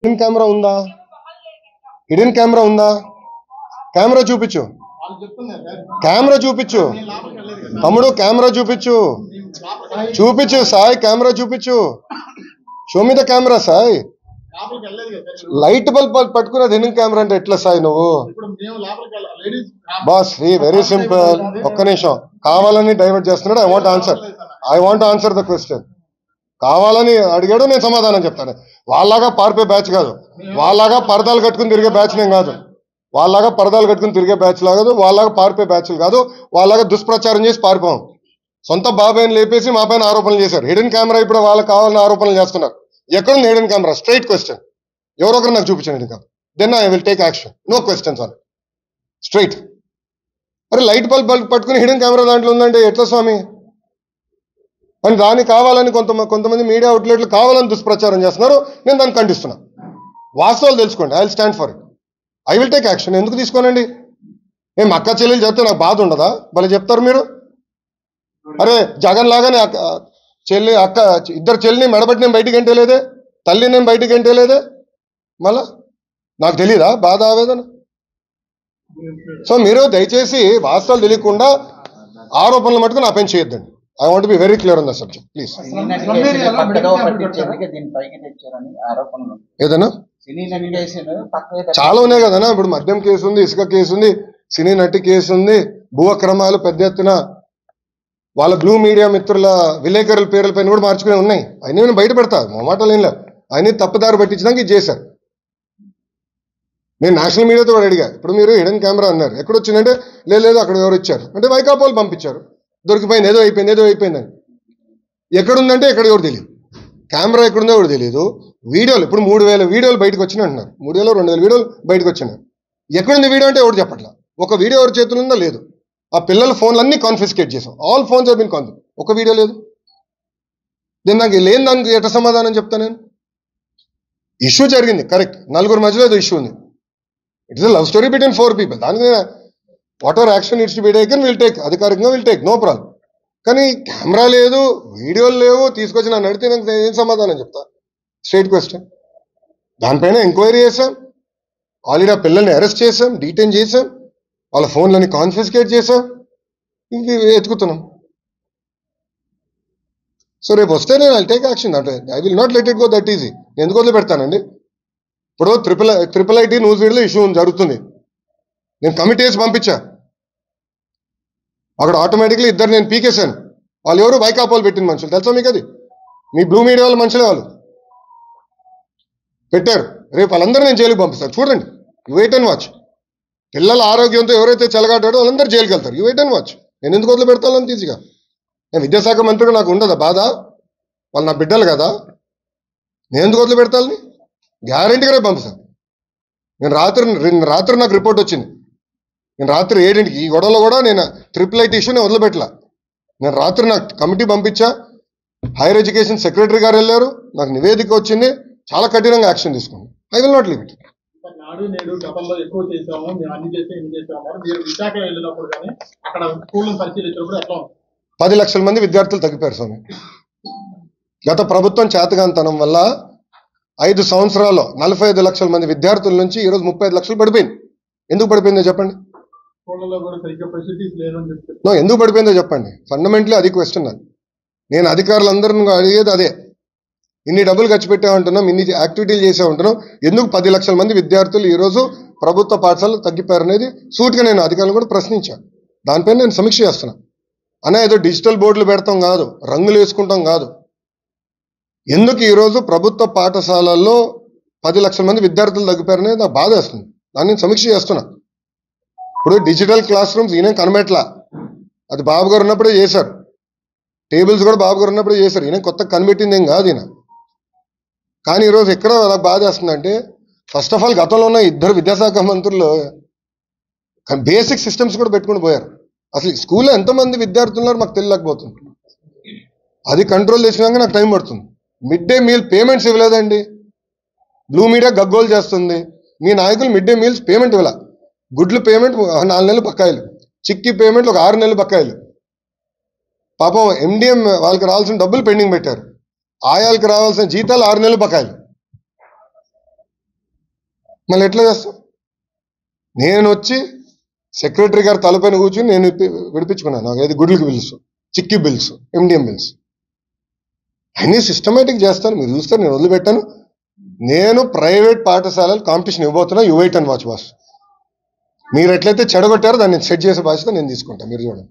Hidden camera ఉందా? Hidden camera ఉందా? Camera చూపించు, కెమెరా చూపించు తమ్ముడు, కెమెరా చూపించు, చూపించు సాయి, కెమెరా చూపించు. Show me the camera Sai. Light bulb పట్టుకున్నది హిడెన్ కెమెరా అంటే ఎట్లా సాయి నువ్వు? Boss very simple. ఒక్క నిమిషం, కావాలని డైవర్ట్ చేస్తున్నాడు. I want answer the question. కావాలని అడిగాడు, నేను సమాధానం చెప్తాను. వాళ్ళలాగా పారిపోయే బ్యాచ్ కాదు, వాళ్ళలాగా పరదాలు కట్టుకుని తిరిగే బ్యాచ్ నేను కాదు, వాళ్ళలాగా పరదాలు కట్టుకుని తిరిగే బ్యాచ్ కాదు, వాళ్ళలాగా పారిపోయే బ్యాచ్లు కాదు, వాళ్ళలాగా దుష్ప్రచారం చేసి పారిపోం. సొంత బాబాయ్ని లేపేసి మా పైన ఆరోపణలు చేశారు. హిడెన్ కెమెరా ఇప్పుడు వాళ్ళకి కావాలని ఆరోపణలు చేస్తున్నారు. ఎక్కడుంది హిడెన్ కెమెరా? Straight question. ఎవరొకరు నాకు చూపించండి hidden camera, then I will take action. No questions on straight. అరే లైట్ బల్బ్ పట్టుకుని హిడెన్ కెమెరా దాంట్లో ఉందంటే ఎట్లా స్వామి? అని దాన్ని కావాలని కొంతమంది మీడియా అవుట్లెట్లు కావాలని దుష్ప్రచారం చేస్తున్నారు. నేను దాన్ని ఖండిస్తున్నా. వాస్తవాలు తెలుసుకోండి. I will stand for it. I will take action. ఎందుకు తీసుకోనండి? ఏం అక్క చెల్లెలు చెప్తే నాకు బాధ ఉండదా? భలే చెప్తారు మీరు. అరే జగన్ లాగానే అక్క ఇద్దరు చెల్లిని మెడబట్టి నేను బయటికి ఎంటేలేదే, తల్లి నేను బయటికి ఎంటేలేదే, మళ్ళా నాకు తెలీదా బాధ, ఆవేదన? సో మీరు దయచేసి వాస్తవాలు తెలియకుండా ఆరోపణలు మటుకు నా పైన చేయొద్దండి. I want to be very clear on the subject, please. ఏదన్నా చాలా ఉన్నాయి కదనా. ఇప్పుడు మద్యం కేసు ఉంది, ఇసుక కేసు ఉంది, సినీ నటి కేసు ఉంది, భూ అక్రమాలు పెద్ద ఎత్తున వాళ్ళ బ్లూ మీడియా మిత్రుల విలేకరుల పేర్ల పైన కూడా మార్చుకునే ఉన్నాయి. అయినా నేను బయట పెడతా, మాటలు ఏం లేవు. అయినా తప్పుదారి పట్టించడానికి ఇది చేశారు. నేను నేషనల్ మీడియాతో కూడా అడిగా. ఇప్పుడు మీరు హిడెన్ కెమెరా అన్నారు, ఎక్కడొచ్చిందంటే లేదు అక్కడ ఎవరు ఇచ్చారు అంటే వైకాపాలు పంపించారు, దొరికిపోయింది, ఏదో అయిపోయిందని. ఎక్కడుందంటే ఎక్కడ ఎవరు తెలియదు, కెమెరా ఎక్కడుందో ఎవరు తెలియదు. వీడియోలు ఇప్పుడు 3000 వీడియోలు బయటకు వచ్చినాయి అంటున్నారు. 2000 వీడియోలు బయటకు వచ్చినాయి. ఎక్కడుంది వీడియో అంటే ఎవరు చెప్పట్లా. ఒక వీడియో ఎవరి చేతులు ఉందో లేదు. ఆ పిల్లల ఫోన్లు అన్ని కాన్ఫిస్కేట్ చేసాం. All phones have been confiscate. ఒక వీడియో లేదు. నేను నాకు లేని దానికి ఎట్లా సమాధానం చెప్తా నేను? ఇష్యూ జరిగింది కరెక్ట్, నలుగురు మధ్యలో ఏదో ఇష్యూ ఉంది. It is love story between 4 people. దానికి what ever action it's be taken will take, అధికారికంగా విల్ టేక్, నో ప్రాబ్లం. కానీ కెమెరా లేదు, వీడియోలు లేవు, తీసుకొచ్చి నన్ను అడిగితే నాకు ఏం సమాధానం చెప్తా? Straight question. దానిపైన ఎంక్వైరీ చేశాం, ఆల్రెడీ ఆ పిల్లల్ని అరెస్ట్ చేశాం, డీటైన్ చేశాం, వాళ్ళ ఫోన్లని కాన్ఫిస్కేట్ చేశాం, ఇంక ఎత్తుకుతున్నాం. సో రేపు వస్తే నేను ఐ టేక్ యాక్షన్. అంటే I will not let it go that easy. నేను ఎందుకు వదిలిపెడతానండి? ఇప్పుడు ట్రిపుల్ ఐటీ న్యూస్ వీడియోలో ఇష్యూ జరుగుతుంది, నేను కమిటీ వేసి పంపించా. అక్కడ ఆటోమేటిక్లీ ఇద్దరు నేను పీకేశాను. వాళ్ళు ఎవరు? వైకాపాలు పెట్టిన మనుషులు. తెలుసా మీకు? అది మీ బ్లూ మీడియా వాళ్ళ మనుషులే వాళ్ళు పెట్టారు. రేపు వాళ్ళందరూ నేను జైలుకి పంపిస్తాను. చూడండి, యూ వెయిట్ అండ్ వాచ్. పిల్లల ఆరోగ్యంతో ఎవరైతే చెలగాటాడో వాళ్ళందరూ జైలుకి వెళ్తారు. You wait and watch. నేను ఎందుకు వదిలి పెడతాను ఈజీగా? నేను విద్యాశాఖ మంత్రిగా నాకు ఉండదా బాధ? వాళ్ళు నా బిడ్డలు కదా, నేను ఎందుకు వదిలి పెడతాను? గ్యారెంటీగా రేపు పంపిస్తాను. నేను రాత్రి నాకు రిపోర్ట్ వచ్చింది. నేను రాత్రి 7 ఈ గొడవలో కూడా నేను ట్రిపుల్ ఐటీ ఇష్యూ నేను వదిలిపెట్టలా. నేను రాత్రి నాకు కమిటీ పంపించా, హైయర్ ఎడ్యుకేషన్ సెక్రటరీ గారు వెళ్ళారు, నాకు నివేదిక వచ్చింది, చాలా కఠినంగా యాక్షన్ తీసుకున్నాను. I will not leave it. 10 లక్షల మంది విద్యార్థులు తగ్గిపోయారు స్వామి. గత ప్రభుత్వం చేతగాంతనం వల్ల 5 సంవత్సరాల్లో 45 లక్షల మంది విద్యార్థుల నుంచి ఈరోజు 35 లక్షలు పడిపోయింది. ఎందుకు పడిపోయిందో చెప్పండి? ఎందుకు పడిపోయిందో చెప్పండి? ఫండమెంటలీ అది క్వశ్చన్. నేను అధికారులందరినీ అడిగేది అదే. ఇన్ని డబ్బులు ఖర్చు పెట్టామంటున్నాం, ఇన్ని యాక్టివిటీలు చేసామంటున్నాం, ఎందుకు 10 లక్షల మంది విద్యార్థులు ఈరోజు ప్రభుత్వ పాఠశాలలు తగ్గిపోయారు అనేది సూటిగా నేను అధికారులు కూడా ప్రశ్నించాను. దానిపైన నేను సమీక్ష చేస్తున్నా. అనే ఏదో డిజిటల్ బోర్డులు పెడతాం కాదు, రంగులు వేసుకుంటాం కాదు. ఎందుకు ఈరోజు ప్రభుత్వ పాఠశాలల్లో 10 లక్షల మంది విద్యార్థులు తగ్గిపోయారనేది నాకు బాధ వేస్తుంది. దాన్ని నేను సమీక్ష చేస్తున్నా. ఇప్పుడు డిజిటల్ క్లాస్ రూమ్స్ ఈయన కనబెట్లా, అది బాబు గారు ఉన్నప్పుడే చేశారు. టేబుల్స్ కూడా బాబు గారు ఉన్నప్పుడే చేశారు. ఈయన కొత్త కనిపెట్టింది ఏం కాదు ఈయన. కానీ ఈరోజు ఎక్కడ అలా బాధ వేస్తుందంటే, ఫస్ట్ ఆఫ్ ఆల్ గతంలో ఉన్న 2 విద్యాశాఖ మంత్రులు బేసిక్ సిస్టమ్స్ కూడా పెట్టుకుని పోయారు. అసలు స్కూల్లో ఎంతమంది విద్యార్థులు ఉన్నారు మాకు తెలియలేకపోతుంది. అది కంట్రోల్ చేసినాక నాకు టైం పడుతుంది. మిడ్ డే మీల్ పేమెంట్స్ ఇవ్వలేదండి. బ్లూ మీడియా గగ్గోలు చేస్తుంది. మీ నాయకులు మిడ్ డే మీల్స్ పేమెంట్ ఇవ్వాల. గుడ్లు పేమెంట్ 4 నెలలు బకాయిలు, చిక్కీ పేమెంట్లు ఒక 6 నెలలు బకాయిలు. పాపం ఎండిఎం వాళ్ళకి రావాల్సిన డబ్బులు పెండింగ్ పెట్టారు. ఆయాలకు రావాల్సిన జీతాలు 6 నెలలు బకాయిలు. మళ్ళీ ఎట్లా చేస్తాం? నేను వచ్చి సెక్రటరీ గారు తలపైన కూర్చుని నేను విడిపించుకున్నాను. నాకు ఏది గుడ్లకి bills, chikki bills, MDM bills అన్నీ సిస్టమేటిక్ చేస్తాను. మీరు చూస్తారు, నేను వదిలిపెట్టాను. నేను ప్రైవేట్ పాఠశాలలు కాంపిటీషన్ ఇవ్వబోతున్నా. You wait and watch boss. మీరు ఎట్లయితే చెడగొట్టారో దాన్ని సెట్ చేసే బాధ్యత నేను తీసుకుంటాను. మీరు చూడండి.